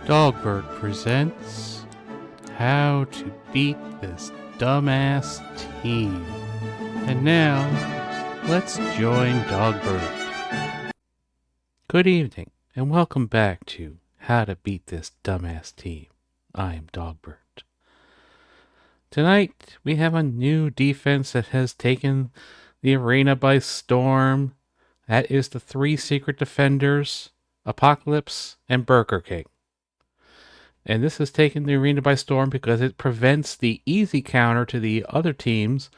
Dogbert presents How to Beat This Dumbass Team. And now, let's join Dogbert. Good evening, and welcome back to How to Beat This Dumbass Team. I am Dogbert. Tonight, we have a new defense that has taken the arena by storm. That is the three secret defenders, Apocalypse and Burger King. And this has taken the arena by storm because it prevents the easy counter to the other teams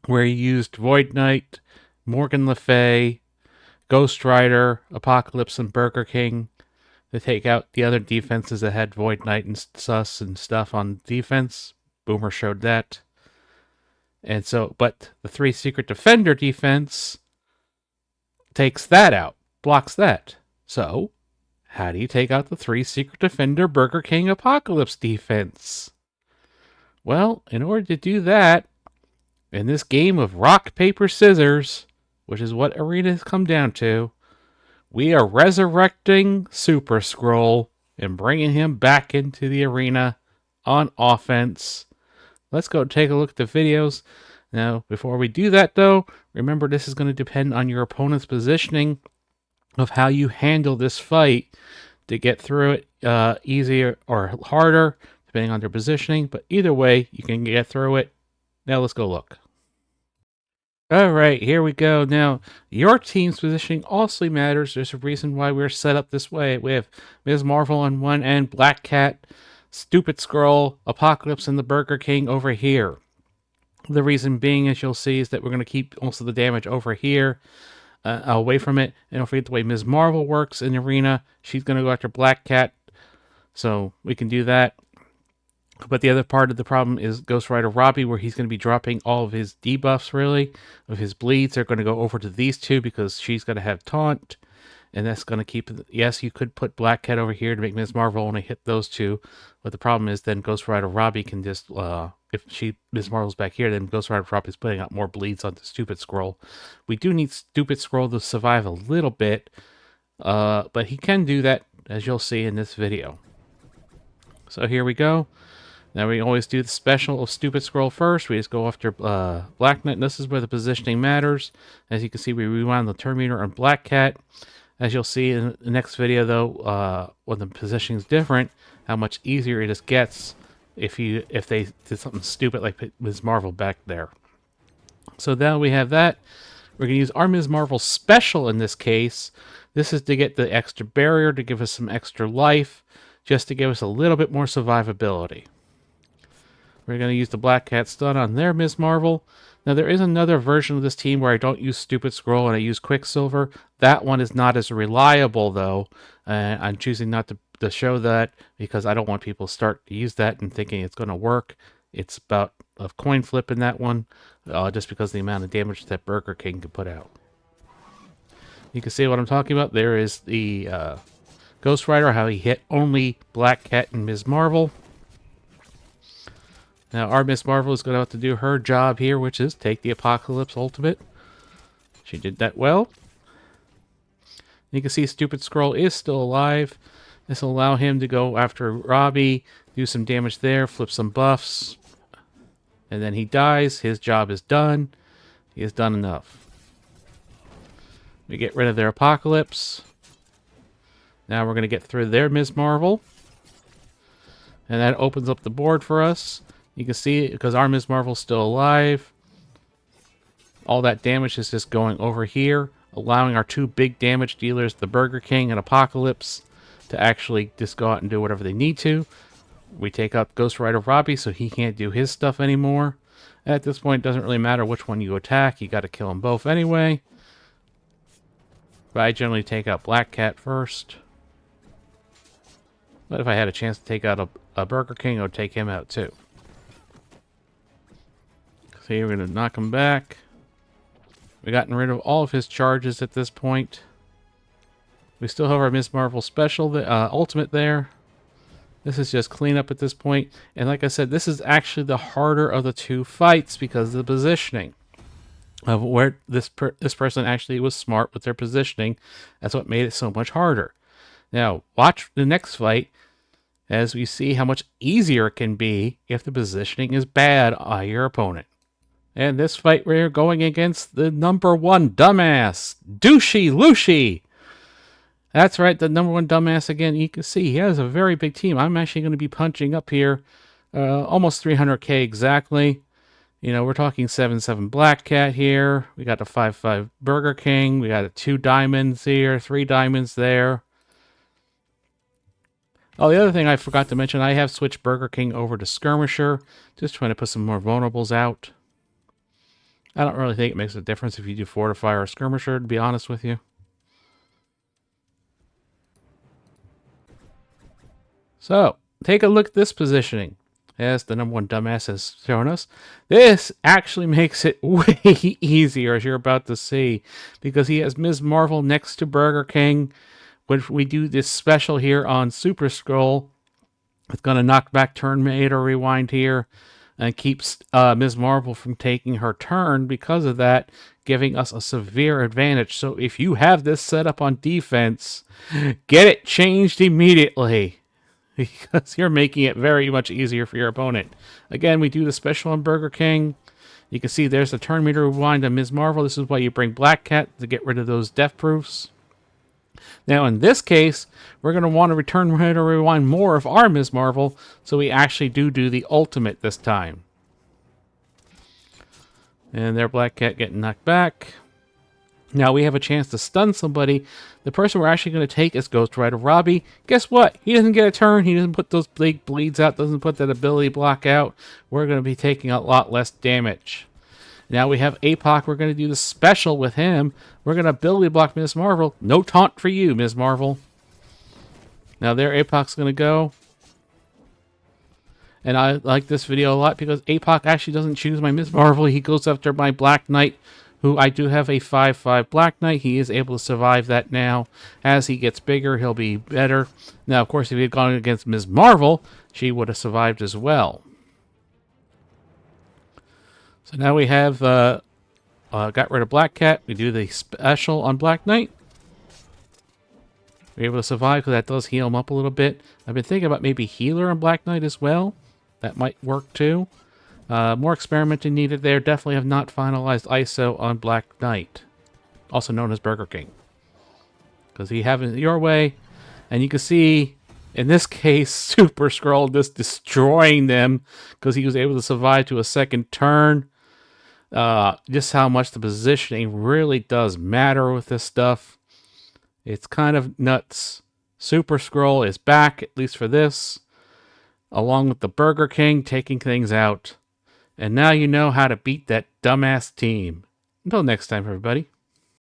where you used Void Knight, Morgan Le Fay, Ghost Rider, Apocalypse, and Burger King to take out the other defenses that had Void Knight and Sus and stuff on defense. Boomer showed that. And so, but the three secret defender defense takes that out, blocks that. So, how do you take out the three secret defender Burger King Apocalypse defense? Well, in order to do that, in this game of rock, paper, scissors, which is what arena has come down to, we are resurrecting Super Scroll and bringing him back into the arena on offense. Let's go take a look at the videos. Now, before we do that, though, remember this is going to depend on your opponent's positioning of how you handle this fight to get through it easier or harder, depending on their positioning. But either way, you can get through it. Now let's go look. All right, here we go. Now, your team's positioning also matters. There's a reason why we're set up this way. We have Ms. Marvel on one end, Blackcat, Stupid Scroll, Apocalypse, and the Burger King over here. The reason being, as you'll see, is that we're going to keep most of the damage over here. Away from it, and don't forget the way Ms. Marvel works in the arena. She's going to go after Blackcat, so we can do that. But the other part of the problem is Ghost Rider Robbie, where he's going to be dropping all of his debuffs, really, of his bleeds. They're going to go over to these two because she's going to have Taunt, and that's going to keep... Yes, you could put Blackcat over here to make Ms. Marvel only hit those two, but the problem is then Ghost Rider Robbie can just... if Ms. Marvel's back here, then Ghost Rider Robbie's putting out more bleeds on the Stupid Scroll. We do need Stupid Scroll to survive a little bit, but he can do that, as you'll see in this video. So here we go. Now we always do the special of Stupid Scroll first. We just go after Black Knight, and this is where the positioning matters. As you can see, we rewound the turn meter on Blackcat. As you'll see in the next video, though, when the positioning is different, how much easier it just gets if they did something stupid like put Ms. Marvel back there. So now we have that. We're going to use our Ms. Marvel special in this case. This is to get the extra barrier, to give us some extra life, just to give us a little bit more survivability. We're going to use the Blackcat stun on their Ms. Marvel. Now there is another version of this team where I don't use Stupid Scroll and I use Quicksilver. That one is not as reliable, though. I'm choosing not to show that because I don't want people to start to use that and thinking it's going to work. It's about a coin flip in that one, just because of the amount of damage that Burger King can put out. You can see what I'm talking about. There is the Ghost Rider, how he hit only Blackcat and Ms. Marvel. Now our Ms. Marvel is going to have to do her job here, which is take the Apocalypse Ultimate. She did that well. You can see Stupid Scroll is still alive. This will allow him to go after Robbie, do some damage there, flip some buffs, and then he dies. His job is done. He has done enough. We get rid of their Apocalypse. Now we're going to get through their Ms. Marvel. And that opens up the board for us. You can see, because our Ms. Marvel's still alive, all that damage is just going over here, allowing our two big damage dealers, the Burger King and Apocalypse, to actually just go out and do whatever they need to. We take out Ghost Rider Robbie so he can't do his stuff anymore. And at this point, it doesn't really matter which one you attack. You got to kill them both anyway. But I generally take out Blackcat first. But if I had a chance to take out a Burger King, I would take him out too. So here we're going to knock him back. We've gotten rid of all of his charges at this point. We still have our Ms. Marvel special, the ultimate there. This is just cleanup at this point. And like I said, this is actually the harder of the two fights because of the positioning. Of where this person actually was smart with their positioning. That's what made it so much harder. Now, watch the next fight. as we see how much easier it can be if the positioning is bad on your opponent. And this fight, we're going against the number one dumbass, Douchey Lucy. That's right, the number one dumbass again. You can see he has a very big team. I'm actually going to be punching up here almost 300k exactly. You know, we're talking 7-7 Blackcat here. We got the 5-5 Burger King. We got 2 diamonds here, 3 diamonds there. Oh, the other thing I forgot to mention, I have switched Burger King over to Skirmisher. Just trying to put some more vulnerables out. I don't really think it makes a difference if you do Fortifier or Skirmisher, to be honest with you. So, take a look at this positioning. As the number one dumbass has shown us, this actually makes it way easier, as you're about to see, because he has Ms. Marvel next to Burger King. When we do this special here on Super Scroll, it's going to knock back Terminator Rewind here and keeps Ms. Marvel from taking her turn because of that, giving us a severe advantage. So if you have this set up on defense, get it changed immediately, because you're making it very much easier for your opponent. Again, we do the special on Burger King. You can see there's the Terminator Rewind on Ms. Marvel. This is why you bring Blackcat, to get rid of those death proofs. Now, in this case, we're going to want to return Terminator Rewind more of our Ms. Marvel, so we actually do the ultimate this time. And there, Blackcat getting knocked back. Now we have a chance to stun somebody. The person we're actually going to take is Ghost Rider Robbie. Guess what? He doesn't get a turn. He doesn't put those big bleeds out. Doesn't put that ability block out. We're going to be taking a lot less damage. Now we have Apoc. We're going to do the special with him. We're going to ability block Ms. Marvel. No taunt for you, Ms. Marvel. Now there, Apoc's going to go. And I like this video a lot because Apoc actually doesn't choose my Ms. Marvel. He goes after my Black Knight, who I do have a 5-5 Black Knight. He is able to survive that now. As he gets bigger, he'll be better. Now, of course, if he had gone against Ms. Marvel, she would have survived as well. So now we have got rid of Blackcat. We do the special on Black Knight. We're able to survive because that does heal him up a little bit. I've been thinking about maybe healer on Black Knight as well. That might work too. More experimenting needed there. Definitely have not finalized ISO on Black Knight, also known as Burger King, because he have it your way. And you can see, in this case, Super Scroll just destroying them because he was able to survive to a second turn. Just how much the positioning really does matter with this stuff. It's kind of nuts. Super Scroll is back, at least for this, along with the Burger King taking things out. And now you know how to beat that dumbass team. Until next time, everybody.